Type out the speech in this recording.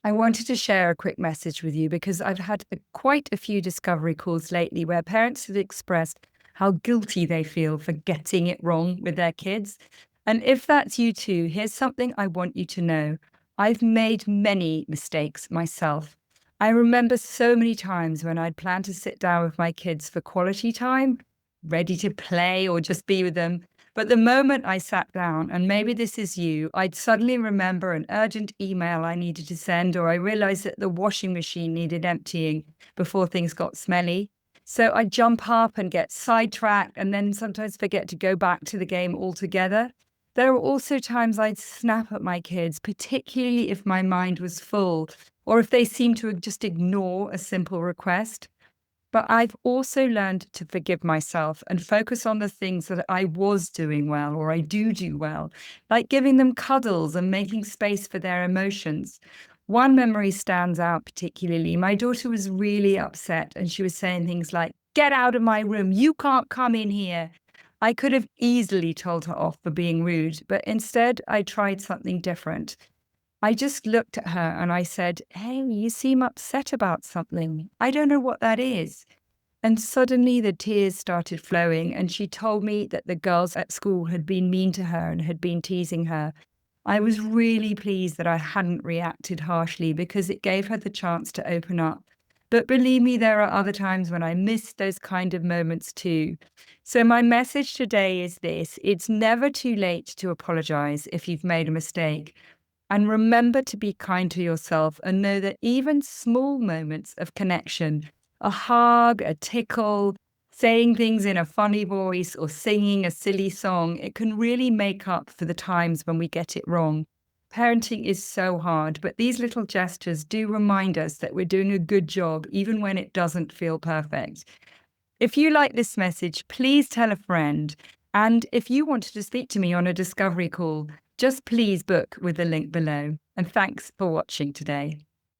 I wanted to share a quick message with you because I've had quite a few discovery calls lately where parents have expressed how guilty they feel for getting it wrong with their kids. And if that's you too, here's something I want you to know. I've made many mistakes myself. I remember so many times when I'd planned to sit down with my kids for quality time, ready to play or just be with them. But the moment I sat down, and maybe this is you, I'd suddenly remember an urgent email I needed to send, or I realized that the washing machine needed emptying before things got smelly. So I'd jump up and get sidetracked, and then sometimes forget to go back to the game altogether. There were also times I'd snap at my kids, particularly if my mind was full, or if they seemed to just ignore a simple request. But I've also learned to forgive myself and focus on the things that I was doing well or I do well, like giving them cuddles and making space for their emotions. One memory stands out particularly. My daughter was really upset and she was saying things like, "Get out of my room. You can't come in here." I could have easily told her off for being rude, but instead I tried something different. I just looked at her and I said, "Hey, you seem upset about something. I don't know what that is." And suddenly the tears started flowing, and she told me that the girls at school had been mean to her and had been teasing her. I was really pleased that I hadn't reacted harshly because it gave her the chance to open up. But believe me, there are other times when I miss those kind of moments too. So, my message today is this: it's never too late to apologize if you've made a mistake. And remember to be kind to yourself and know that even small moments of connection, a hug, a tickle, saying things in a funny voice, or singing a silly song, it can really make up for the times when we get it wrong. Parenting is so hard, but these little gestures do remind us that we're doing a good job, even when it doesn't feel perfect. If you like this message, please tell a friend. And if you wanted to speak to me on a discovery call, just please book with the link below. And thanks for watching today.